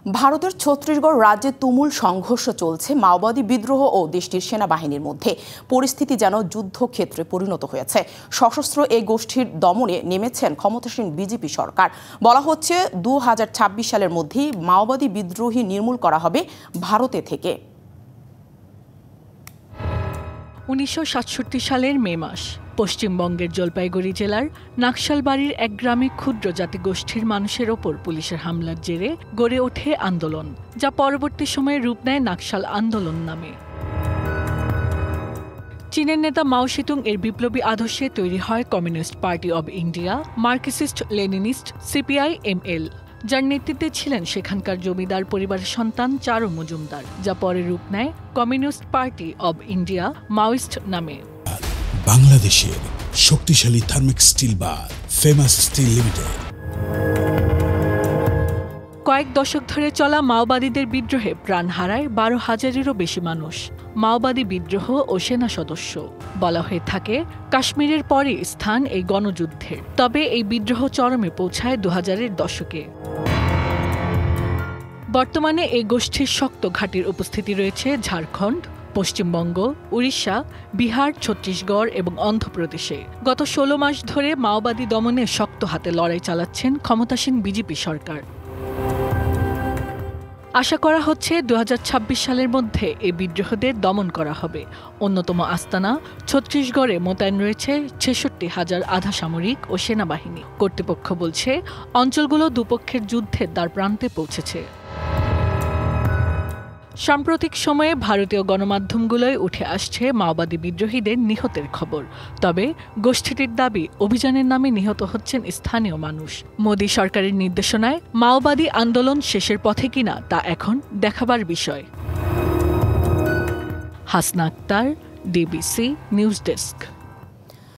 ভারতের ছত্তিশগড় রাজ্যে তুমুল সংঘর্ষ চলছে মাওবাদী বিদ্রোহ ও দেশটির সেনাবাহিনীর মধ্যে। পরিস্থিতি যেন যুদ্ধক্ষেত্রে পরিণত হয়েছে। সশস্ত্র এই গোষ্ঠীর দমনে নেমেছেন ক্ষমতাসীন বিজেপি সরকার। বলা হচ্ছে 2026 সালের মধ্যেই মাওবাদী বিদ্রোহী নির্মূল করা হবে ভারতে থেকে। 1967 সালের মে মাস পশ্চিমবঙ্গের জলপাইগুড়ি জেলার নাকশালবাড়ির এক গ্রামে ক্ষুদ্র জাতিগোষ্ঠীর মানুষের ওপর পুলিশের হামলার জেরে গড়ে ওঠে আন্দোলন, যা পরবর্তী সময়ে রূপ নেয় নাকশাল আন্দোলন নামে। চীনের নেতা মাও সেতুং এর বিপ্লবী আদর্শে তৈরি হয় communist party of India, Marxist Leninist CPI-ML, যার নেতৃত্বে ছিলেন সেখানকার জমিদার পরিবারের সন্তান চারু মজুমদার, যা পরে রূপ নেয় communist party of India Maoist নামে। বাংলাদেশের শক্তিশালী থার্মিক স্টিল বার ফেমাস স্টিল লিমিটেড। কয়েক দশক ধরে চলা মাওবাদীদের বিদ্রোহে প্রাণ হারায় 12,000-এরও বেশি মানুষ, মাওবাদী বিদ্রোহ ও সেনা সদস্য। বলা হয়ে থাকে কাশ্মীরের পরে স্থান এই গণযুদ্ধের। তবে এই বিদ্রোহ চরমে পৌঁছায় 2000-এর দশকে। বর্তমানে এই গোষ্ঠীর শক্ত ঘাঁটির উপস্থিতি রয়েছে ঝাড়খণ্ড, পশ্চিমবঙ্গ, উড়িষ্যা, বিহার, ছত্তিশগড় এবং অন্ধ্রপ্রদেশে। গত 16 মাস ধরে মাওবাদী দমনে শক্ত হাতে লড়াই চালাচ্ছেন ক্ষমতাসীন বিজেপি সরকার। আশা করা হচ্ছে 2026 সালের মধ্যে এই বিদ্রোহীদের দমন করা হবে। অন্যতম আস্তানা ছত্তিশগড়ে মোতায়েন রয়েছে 66,000 আধা সামরিক ও সেনাবাহিনী। কর্তৃপক্ষ বলছে অঞ্চলগুলো দুপক্ষের যুদ্ধের দ্বারপ্রান্তে পৌঁছেছে। সাম্প্রতিক সময়ে ভারতীয় গণমাধ্যমগুলোয় উঠে আসছে মাওবাদী বিদ্রোহীদের নিহতের খবর। তবে গোষ্ঠীটির দাবি অভিযানের নামে নিহত হচ্ছেন স্থানীয় মানুষ। মোদী সরকারের নির্দেশনায় মাওবাদী আন্দোলন শেষের পথে কিনা তা এখন দেখাবার বিষয়। Hasna Akter, DBC news desk.